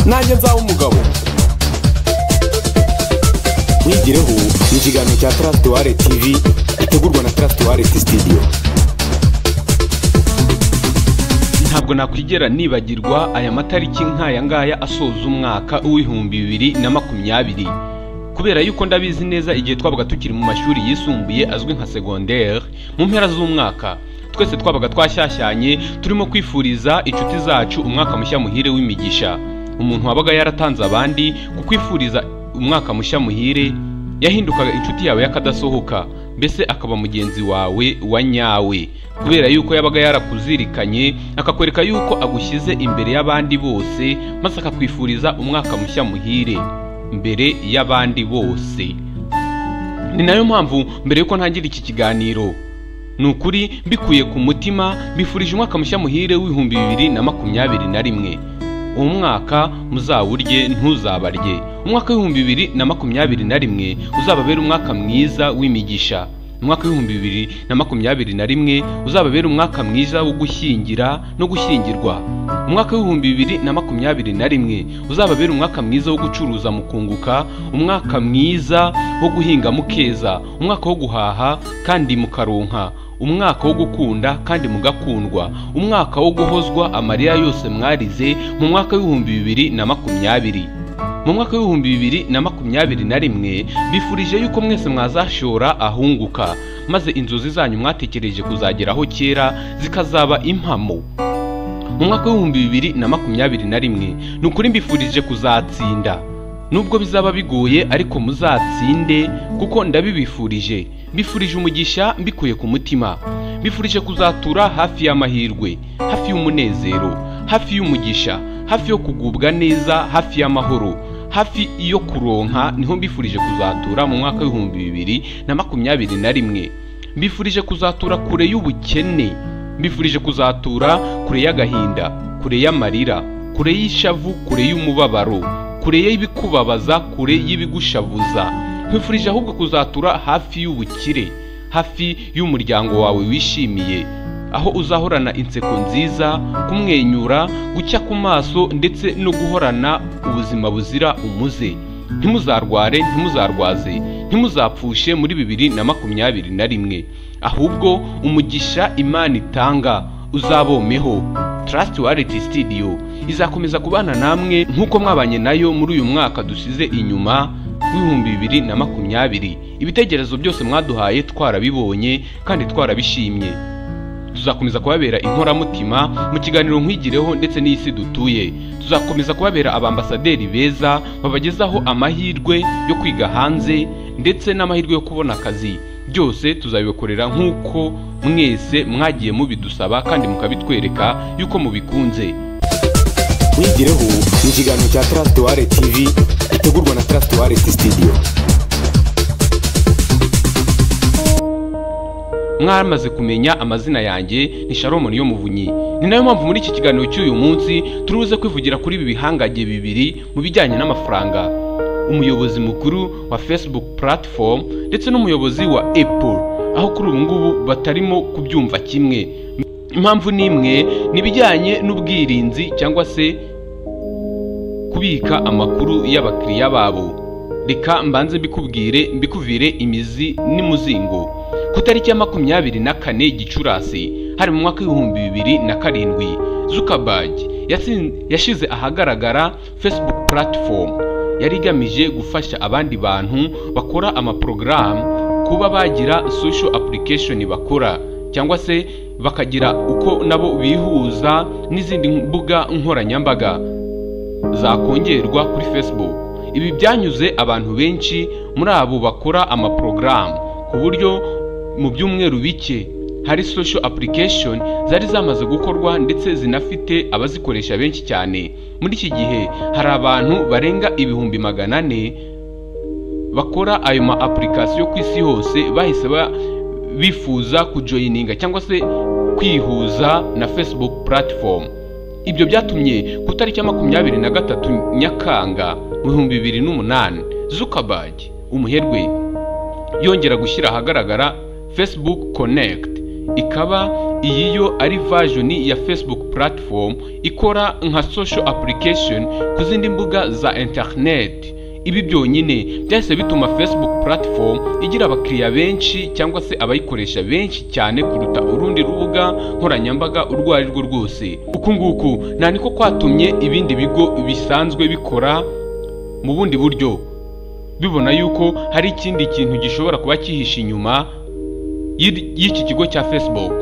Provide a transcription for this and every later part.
nanjye nzaba umugabo. Wigireho ni ikiganiro cya Trust Wallet TV gitegurwa na Trust Wallet Studio. Ntabwo nakwigera nibagirwa aya matariki nk'aya ngaya asoza umwaka w'2020 kubera yuko ndabizi neza igihe twabaga tukiri mu mashuri yisumbuye azwi nka secondaire mu mpera z'umwaka twese twabaga twashyashyanye turimo kwifuriza inshuti zacu umwaka mushya muhire w'imigisha. Umuntu wabaga yaratanze abandi kukwifuriza umwaka mushya muhire yahindukaga inshuti yawe yakadasohoka, mbese akaba mugenzi wawe wa nyawe kubera yuko yabaga yarakuzirikanye akakwereka yuko agushyize imbere y'abandi bose maze akakwifuriza umwaka mushya muhire mbere y'abandi bose. Ni nayo mpamvu mbere yuko ntangira iki kiganiro nukuri mbikuye ku mutima bifurije umwaka mushya muhire w'2021. Uwo mwaka muzawurye ntuzabarye. Umwaka w'2021 uzababera umwaka mwiza w'imigisha. Umwaka w'2021 uzababera umwaka mwiza wo gushyingira no gushyingirwa. Umwaka w'2021 uzababera umwaka mwiza wo gucuruza mukunguka, umwaka mwiza wo guhinga mukeza, umwaka wo guhaha kandi mukaronka, umwaka wo gukunda kandi mugakundwa, umwaka wo guhozwa amarira yose mwarize mu mwaka w'2020. Mu mwaka w'2021 bifurije yuko mwese mwazashora ahunguka maze inzozi zanyu mwatekereje kuzageraho kera zikazaba impamo. Mu mwaka w'2021 nukuri mbifurije kuzatsinda, nubwo bizaba bigoye ariko muzatsinde kuko ndabibifurije. Bifurije umugisha mbikuye ku mutima. Bifurije kuzatura hafi y'amahirwe, hafi y'umunezero, hafi y'umugisha, hafi yo kugubwa neza, hafi y'amahoro, hafi yo kuronka. Niho mbifurije kuzatura mu mwaka w'2021. Mbifurije kuzatura kure y'ubukene, mbifurije kuzatura kure y'agahinda, kure y'amarira, kure y'ishavu, kure y'umubabaro, kure y'ibikubabaza, kure y'ibigushavuza. Mbifurije ahubwo kuzatura hafi y'ubukire, hafi y'umuryango wawe wishimiye, aho uzahorana inseko nziza, kumwenyura, gucya ku maso ndetse no guhorana ubuzima buzira umuze. Ntimuzarware, ntimuzarwaze, ntimuzapfushe muri 2021, ahubwo umugisha Imana itanga uzabomeho. Trust Wallet Studio izakomeza kubana namwe nk'uko mwabanye nayo muri uyu mwaka dusize inyuma w'2020. Ibitekerezo byose mwaduhaye twarabibonye kandi twarabishimye. Tuzakomeza kubabera inkoramutima mu kiganiro nkwigireho ndetse n'isi dutuye. Tuzakomeza kubabera abambasaderi beza babagezaho amahirwe yo kwiga hanze ndetse n'amahirwe yo kubona akazi. Byose tuzabikorera nk'uko mwese mwagiye mubidusaba kandi mukabitwereka yuko mubikunze. Wigireho ni ikiganiro cya Trust Wallet TV gitegurwa na Trust Wallet Studio. Mwamaze kumenya amazina yanjye ni Shalom niyo Muvunyi. Ni nayo mpamvu muri iki kiganiro cy'uyu munsi turuze kwivugira kuri ibi bihangage bibiri mu bijyanye n'amafaranga. Umuyobozi mukuru wa Facebook platform ndetse n'umuyobozi wa Apple, aho kuri ubu ngubu batarimo kubyumva kimwe. Impamvu nimwe nibijyanye n'ubwirinzi cyangwa se kubika amakuru y'abakiriya babo. Reka mbanze mbikuvire imizi n'imuzingo. Ku tariki ya 24 Gicurasi hari mu mwaka w'2007 Zuckerberg yashize ahagaragara Facebook platform yari igamije gufasha abandi bantu bakora amaprogramu kuba bagira social application bakora cyangwa se bakagira uko nabo bihuza n'izindi mbuga nkoranyambaga zakongerwa kuri Facebook. Ibi byanyuze abantu benshi muri abo bakora amaprogramu ku buryo mu byumweru bike hari social application zari zamaze gukorwa ndetse zinafite abazikoresha benshi cyane. Muri iki gihe hari abantu barenga 400,000 bakora ayo ma application ku isi hose bahise bifuza kujoininga cyangwa se kwihuza na Facebook platform. Ibyo byatumye ku tariki ya 23 Nyakanga mu 2008 Zuckerberg umuherwe yongera gushyira ahagaragara Facebook Connect, ikaba iyi yo ari version ya Facebook platform ikora nka social application ku zindi mbuga za internet. Ibi byonyine byahise bituma Facebook platform igira abakiriya benshi cyangwa se abayikoresha benshi cyane kuruta urundi rubuga nkoranyambaga urwo ari rwo rwose. Uku nguku niko kwatumye ibindi bigo bisanzwe bikora mu bundi buryo bibona yuko hari ikindi kintu gishobora kuba kihishe inyuma y'iki kigo cya Facebook.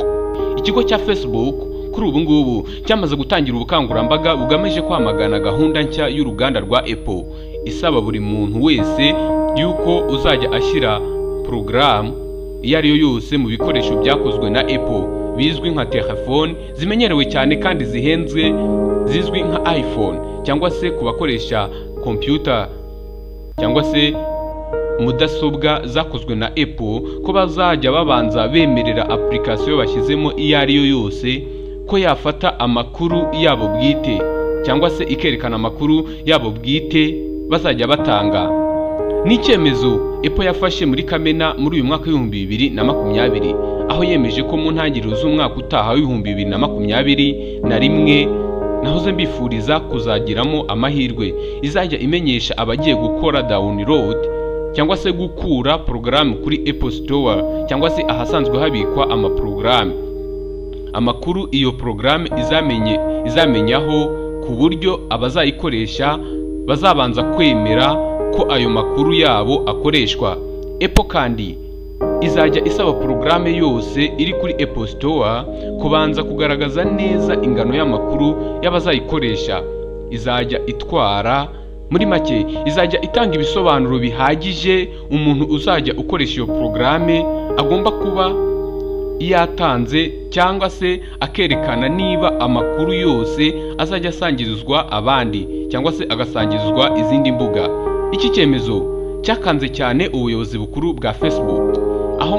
Ikigo cya Facebook kuri ubu ngubu cyamaze gutangira ubukangurambaga bugamije kwamagana gahunda nshya y'uruganda rwa Apple isaba buri muntu wese yuko uzajya ashyira porogaramu iyo ari yo yose mu bikoresho byakozwe na Apple bizwi nka telefone zimenyerewe cyane kandi zihenze zizwi nka iPhone, cyangwa se ku bakoresha computer cyangwa se mudasobwa zakozwe na Apple ko bazajya babanza bemerera application bashyizemo iyo ari yo yose ko yafata amakuru yabo bwite cyangwa se ikerekana amakuru yabo bwite bazajya batanga. N'icyemezo Apple yafashe muri Kamena muri uyu mwaka w'2020 aho yemeje ko mu ntangiriro z'umwaka utaha w'2021 nahoze mbifuriza kuzagiramo amahirwe izajya imenyesha abagiye gukora download cyangwa se gukura porogaramu kuri Apple Store cyangwa se ahasanzwe habikwa amaporogaramu amakuru iyo porogaramu izamenyaho ku buryo abazayikoresha bazabanza kwemera ko ayo makuru yabo akoreshwa. Apple kandi izajya isaba porogaramu yose iri kuri Apple Store kubanza kugaragaza neza ingano y'amakuru y'abazayikoresha izajya itwara. Muri make izajya itanga ibisobanuro bihagije umuntu uzajya ukoresha iyo porogaramu agomba kuba yatanze, cyangwa se akerekana niba amakuru yose azajya asangirizwa abandi cyangwa se agasangizwa izindi mbuga. Iki cyemezo cyakanze cyane ubuyobozi bukuru bwa Facebook aho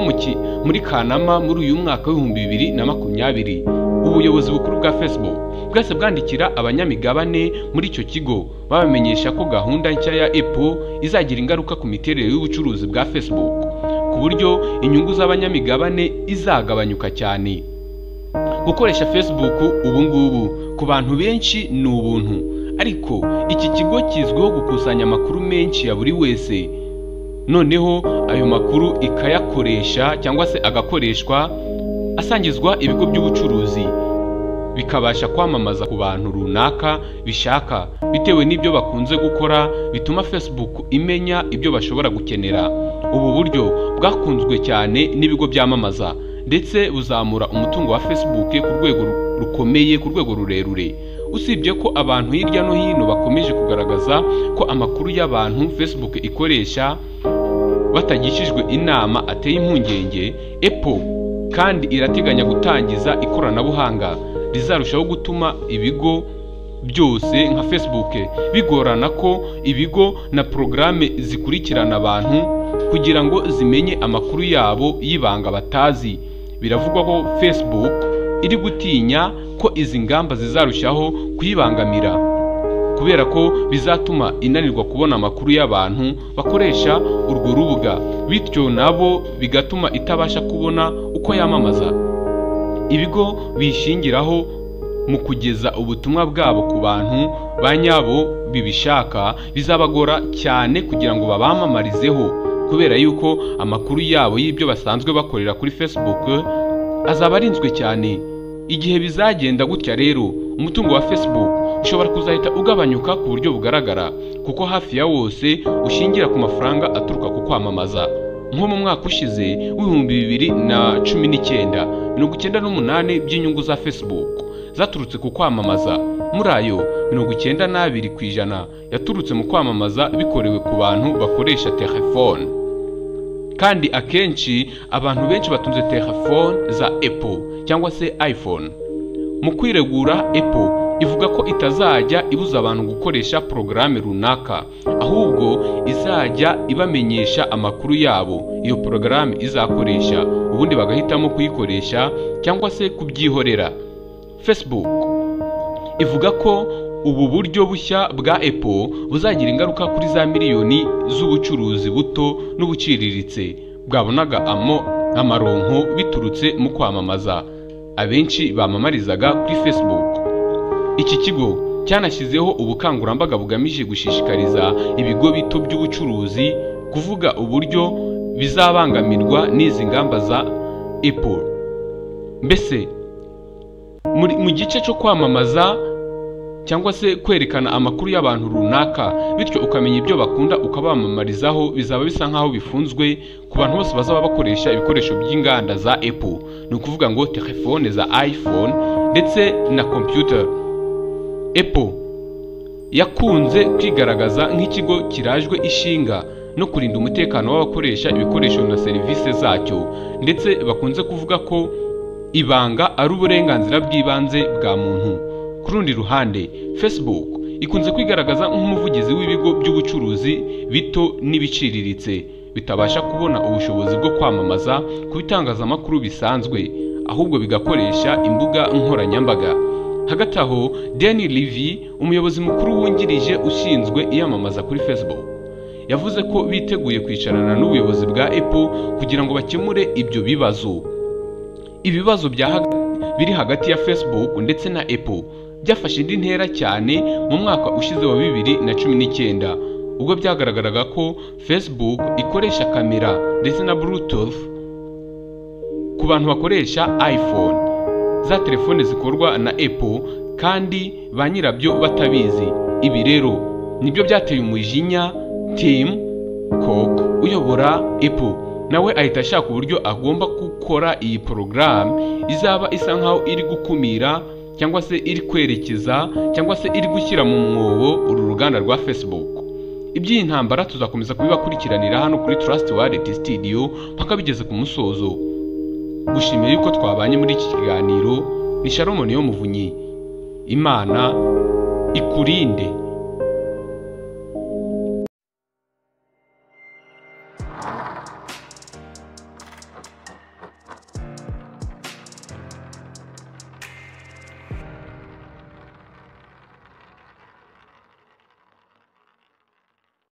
muri Kanama muri uyu mwaka w'2020 ubuyobozi bukuru bwa Facebook bwese bwandikira abanyamigabane muri icyo kigo babamenyesha ko gahunda nshya ya Apple izagira ingaruka ku miterere y'ubucuruzi bwa Facebook ku buryo inyungu z'abanyamigabane izagabanyuka cyane. Gukoresha Facebook ubu ngubu ku bantu benshi ni ubuntu, ariko iki kigo kizwiho gukusanya amakuru menshi ya buri wese, noneho ayo makuru ikayakoresha cyangwa se agakoreshwa asangizwa ibigo by'ubucuruzi bikabasha kwamamaza ku bantu runaka bishaka bitewe n'ibyo bakunze gukora, bituma Facebook imenya ibyo bashobora gukenera. Ubu buryo bwakunzwe cyane n'ibigo byamamaza ndetse buzamura umutungo wa Facebook ku rwego rukomeye, ku rwego rurerure. Usibye ko abantu hirya no hino bakomeje kugaragaza ko amakuru y'abantu Facebook ikoresha batagishijwe inama ateye impungenge, Apple kandi irateganya gutangiza ikoranabuhanga rizarushaho gutuma ibigo byose nka Facebook bigorana ko ibigo na porogaramu zikurikirana abantu kugira ngo zimenye amakuru yabo y'ibanga batazi. Biravugwa ko Facebook iri gutinya ko izi ngamba zizarushaho kuyibangamira kubera ko bizatuma inanirwa kubona amakuru y'abantu bakoresha urwo rubuga, bityo nabo bigatuma itabasha kubona uko yamamaza. Ibigo bishingiraho mu kugeza ubutumwa bwabo ku bantu banyabo bibishaka bizabagora cyane kugira ngo babamamarizeho, kubera yuko amakuru yabo y'ibyo basanzwe bakorera kuri Facebook azaba arinzwe cyane. Igihe bizagenda gutya rero umutungo wa Facebook ushobora kuzahita ugabanyuka ku buryo bugaragara, kuko hafi ya wose ushingira ku mafaranga aturuka ku kwamamaza. Nko mu mwaka ushize w'2019 98% by'inyungu za Facebook zaturutse ku kwamamaza, muri ayo 92% yaturutse mu kwamamaza bikorewe ku bantu bakoresha telefone. Kandi akenshi abantu benshi batunze telefone za Apple cyangwa se iPhone. Mu kwiregura Apple ivuga ko itazajya ibuza abantu gukoresha porogaramu runaka, ahubwo izajya ibamenyesha amakuru yabo iyo porogaramu izakoresha, ubundi bagahitamo kuyikoresha cyangwa se kubyihorera. Facebook ivuga ko ubu buryo bushya bwa Apple buzagira ingaruka kuri za miliyoni z'ubucuruzi buto n'ubuciriritse bwabonaga amaronko biturutse mu kwamamaza abenshi bamamarizaga kuri Facebook. Iki kigo cyanashyizeho ubukangurambaga bugamije gushishikariza ibigo bito by'ubucuruzi kuvuga uburyo bizabangamirwa n'izi ngamba za Apple. Mbese mu gice cyo kwamamaza cyangwa se kwerekana amakuru y'abantu runaka bityo ukamenya ibyo bakunda ukabamamarizaho, bizaba bisa nkaho bifunzwe ku bantu bose bazaba bakoresha ibikoresho by'inganda za Apple. Ni ukuvuga ngo telefone za iPhone ndetse na computer. Apple yakunze kwigaragaza nk'ikigo kirajwe ishinga no kurinda umutekano w'abakoresha ibikoresho na serivisi zacyo, ndetse bakunze kuvuga ko ibanga ari uburenganzira bw'ibanze bwa muntu. Ku rundi ruhande, Facebook ikunze kwigaragaza nk'umuvugizi w'ibigo by'ubucuruzi bito n'ibiciriritse bitabasha kubona ubushobozi bwo kwamamaza ku bitangazamakuru bisanzwe, ahubwo bigakoresha imbuga nkoranyambaga. Hagati aho, Danny Levy, umuyobozi mukuru wungirije ushinzwe iyamamaza kuri Facebook, yavuze ko biteguye kwicarana n'ubuyobozi bwa Apple kugira ngo bakemure ibyo bibazo. Ibibazo biri hagati ya Facebook ndetse na Apple byafashe indi ntera cyane mu mwaka ushize wa 2019 ubwo byagaragaraga ko Facebook ikoresha kamera ndetse na Bluetooth ku bantu bakoresha iPhone, za telefone zikorwa na Apple kandi ba nyirabyo batabizi. Ibi rero nibyo byateye umujinya Tim Cook uyobora Apple, nawe ahita ashaka uburyo agomba gukora iyi porogaramu izaba isa nkaho iri gukumira cyangwa se iri kwerekeza cyangwa se iri gushyira mu mwobo uru ruganda rwa Facebook. Iby'iyi ntambara tuzakomeza kubibakurikiranira hano kuri Trustworthy Studio mpaka bigeze ku musozo. Gushimira yuko twabanye muri iki kiganiro. Ni Shalom Niyomuvunyi. Imana ikurinde.